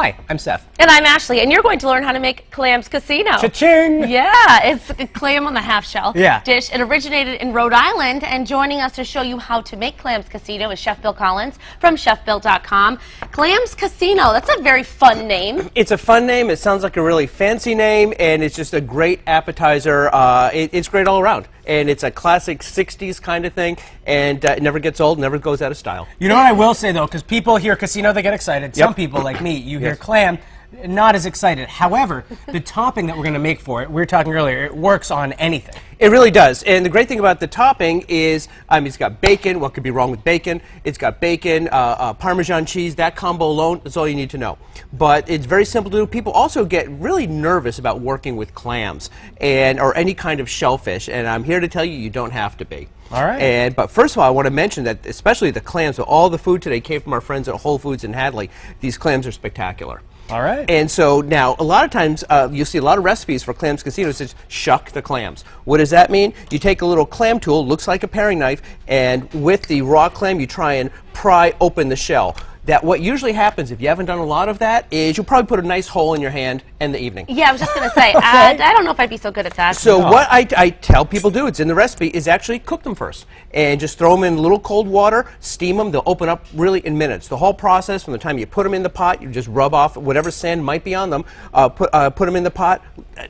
Hi, I'm Seth. And I'm Ashley, and you're going to learn how to make Clams Casino. Cha-ching! Yeah, it's a clam on the half-shell dish. It originated in Rhode Island, and joining us to show you how to make Clams Casino is Chef Bill Collins from chefbill.com. Clams Casino, that's a very fun name. It's a fun name. It sounds like a really fancy name, and it's just a great appetizer. It's great all around. And it's a classic 60s kind of thing, and it never gets old, never goes out of style. You know what I will say, though, because people hear casino, they get excited. Some people, like me, you hear clam, not as excited. However, the topping that we're going to make for it, we were talking earlier, it works on anything. It really does. And the great thing about the topping is, it's got bacon. What could be wrong with bacon? It's got bacon, Parmesan cheese. That combo alone is all you need to know. But it's very simple to do. People also get really nervous about working with clams or any kind of shellfish. And I'm here to tell you, you don't have to be. All right. But first of all, I want to mention that especially the clams, so all the food today came from our friends at Whole Foods in Hadley. These clams are spectacular. All right. And so now, a lot of times, you'll see a lot of recipes for Clams Casino that says, shuck the clams. What does that mean? You take a little clam tool, looks like a paring knife, and with the raw clam, you try and pry open the shell. What usually happens, if you haven't done a lot of that, is you'll probably put a nice hole in your hand in the evening. Yeah, I was just going to say, I don't know if I'd be so good at that. So what I tell people do, it's in the recipe, is actually cook them first. And just throw them in a little cold water, steam them, they'll open up really in minutes. The whole process, from the time you put them in the pot, you just rub off whatever sand might be on them, put them in the pot,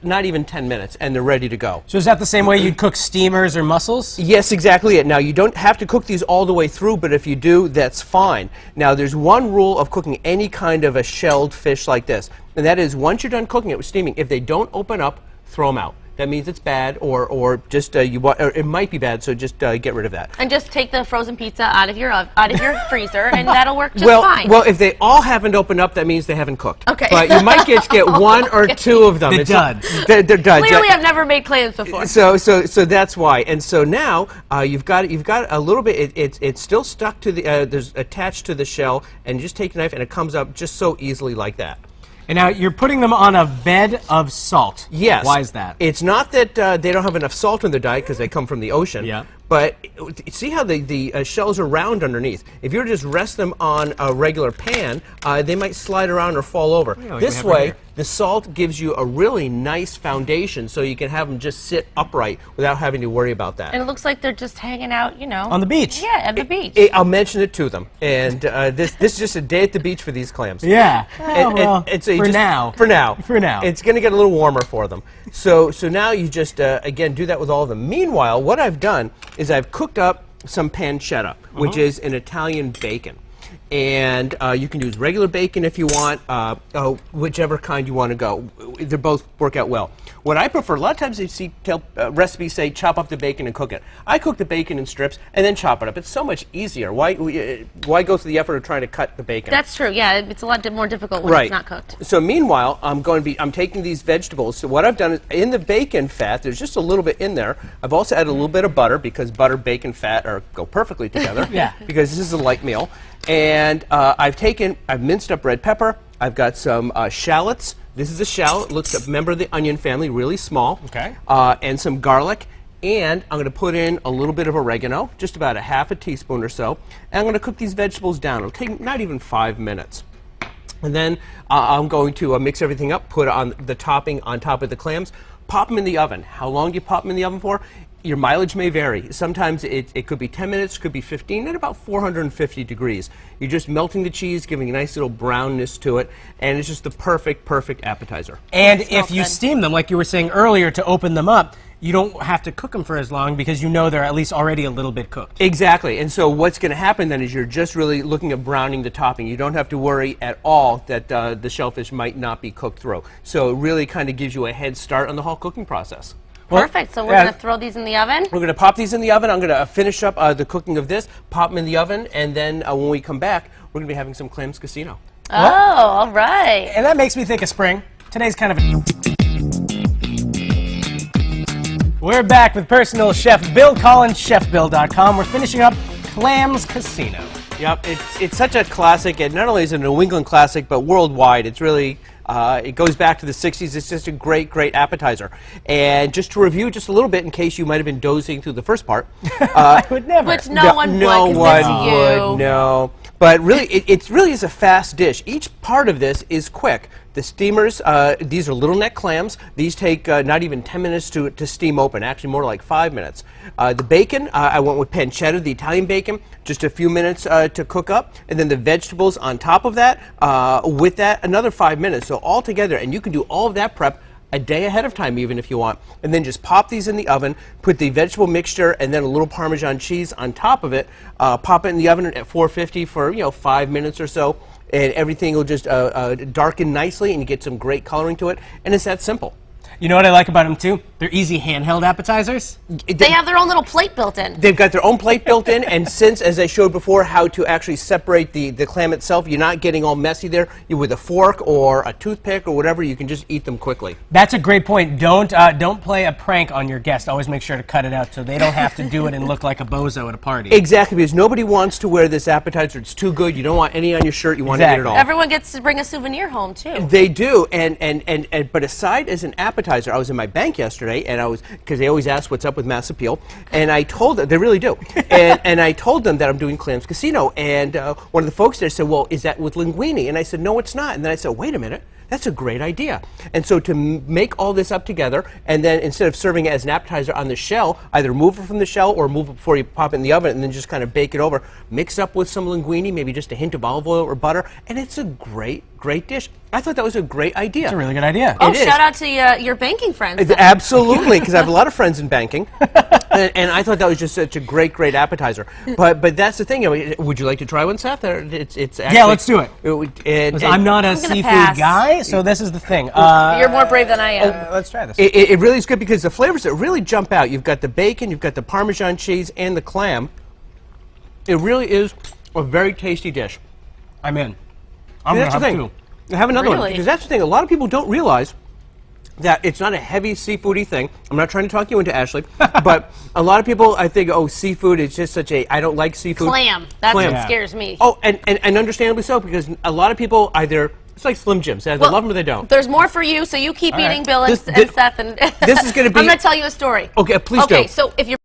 not even 10 minutes, and they're ready to go. So is that the same way you'd cook steamers or mussels? Yes, exactly it. Now, you don't have to cook these all the way through, but if you do, that's fine. Now, there's one rule of cooking any kind of a shelled fish like this, and that is once you're done cooking it with steaming, if they don't open up, throw them out. That means it's bad, or just or it might be bad, so just get rid of that. And just take the frozen pizza out of your freezer, and that'll work just fine. Well, if they all haven't opened up, that means they haven't cooked. Okay. But you might get one or two of them. The duds. They're duds. Clearly, I've never made clams before. So that's why. And so now you've got a little bit. It's still stuck to the. There's attached to the shell, and you just take a knife, and it comes up just so easily like that. And now you're putting them on a bed of salt. Yes. Why is that? It's not that they don't have enough salt in their diet because they come from the ocean. Yeah. But see how the shells are round underneath. If you were to just rest them on a regular pan, they might slide around or fall over. Yeah, like this way, the salt gives you a really nice foundation so you can have them just sit upright without having to worry about that. And it looks like they're just hanging out, on the beach. Yeah, at the beach. I'll mention it to them. And this is just a day at the beach for these clams. Yeah. For now. It's going to get a little warmer for them. So now you just, again, do that with all of them. Meanwhile, what I've done is I've cooked up some pancetta, which is an Italian bacon. And you can use regular bacon if you want, whichever kind you want to go. They both work out well. What I prefer, a lot of times you see recipes say chop up the bacon and cook it. I cook the bacon in strips and then chop it up. It's so much easier. Why go through the effort of trying to cut the bacon? That's true. Yeah, it's a lot more difficult when it's not cooked. So meanwhile, I'm taking these vegetables. So what I've done is in the bacon fat, there's just a little bit in there. I've also added a little bit of butter because butter, bacon, fat go perfectly together. Yeah. Because this is a light meal. And I've minced up red pepper. I've got some shallots. This is a shallot. Looks like a member of the onion family, really small. Okay. And some garlic. And I'm going to put in a little bit of oregano, just about a half a teaspoon or so. And I'm going to cook these vegetables down. It'll take not even 5 minutes. And then I'm going to mix everything up, put on the topping on top of the clams, pop them in the oven. How long do you pop them in the oven for? Your mileage may vary. Sometimes it could be 10 minutes, could be 15, at about 450 degrees. You're just melting the cheese, giving a nice little brownness to it, and it's just the perfect appetizer. And if you steam them, like you were saying earlier, to open them up, you don't have to cook them for as long because you know they're at least already a little bit cooked. Exactly. And so what's going to happen then is you're just really looking at browning the topping. You don't have to worry at all that the shellfish might not be cooked through. So it really kind of gives you a head start on the whole cooking process. Perfect. So we're going to throw these in the oven? We're going to pop these in the oven. I'm going to finish up the cooking of this, pop them in the oven, and then when we come back, we're going to be having some Clams Casino. Oh, all right. And that makes me think of spring. Today's kind of a... We're back with personal chef Bill Collins, chefbill.com. We're finishing up Clams Casino. Yep, it's such a classic, and not only is it a New England classic, but worldwide. It's really, it goes back to the 60s. It's just a great appetizer. And just to review just a little bit, in case you might have been dozing through the first part. I would never. Which no one would, no. But really, it really is a fast dish. Each part of this is quick. The steamers, these are little neck clams. These take not even 10 minutes to steam open, actually more like 5 minutes. The bacon, I went with pancetta, the Italian bacon, just a few minutes to cook up. And then the vegetables on top of that, with that, another 5 minutes. So all together, and you can do all of that prep a day ahead of time even if you want, and then just pop these in the oven, put the vegetable mixture and then a little Parmesan cheese on top of it, pop it in the oven at 450 for 5 minutes or so, and everything will just darken nicely and you get some great coloring to it, and it's that simple. You know what I like about them too? They're easy handheld appetizers. They have their own little plate built in. They've got their own plate built in, and since, as I showed before, how to actually separate the clam itself, you're not getting all messy there. With a fork or a toothpick or whatever, you can just eat them quickly. That's a great point. Don't play a prank on your guest. Always make sure to cut it out so they don't have to do it and look like a bozo at a party. Exactly, because nobody wants to wear this appetizer. It's too good. You don't want any on your shirt. You want to eat it all. Everyone gets to bring a souvenir home too. They do, but aside as an appetizer, I was in my bank yesterday, and because they always ask what's up with Mass Appeal, and I told them, they really do, and I told them that I'm doing Clams Casino, and one of the folks there said, well, is that with linguine? And I said, no, it's not. And then I said, wait a minute. That's a great idea. And so to make all this up together, and then instead of serving it as an appetizer on the shell, either remove it from the shell or remove it before you pop it in the oven and then just kind of bake it over. Mix up with some linguine, maybe just a hint of olive oil or butter, and it's a great dish. I thought that was a great idea. It's a really good idea. Oh, shout out to your banking friends. Absolutely, because I have a lot of friends in banking, and I thought that was just such a great appetizer. But that's the thing. I mean, would you like to try one, Seth? It's actually, yeah, let's do it. I'm not a seafood guy, so this is the thing. You're more brave than I am. Let's try this. It really is good because the flavors that really jump out. You've got the bacon, you've got the Parmesan cheese, and the clam. It really is a very tasty dish. I'm in. I'm going to have two. Have another one, because that's the thing. A lot of people don't realize that it's not a heavy seafoody thing. I'm not trying to talk you into Ashley, but a lot of people, I think, oh, seafood is just such a, I don't like seafood. Clam. That's what scares me. Oh, and understandably so, because a lot of people either, it's like Slim Jims. They love them or they don't. There's more for you, so you keep eating, Bill and Seth. And this is going to be... I'm going to tell you a story. Okay, please do. Okay, so if you're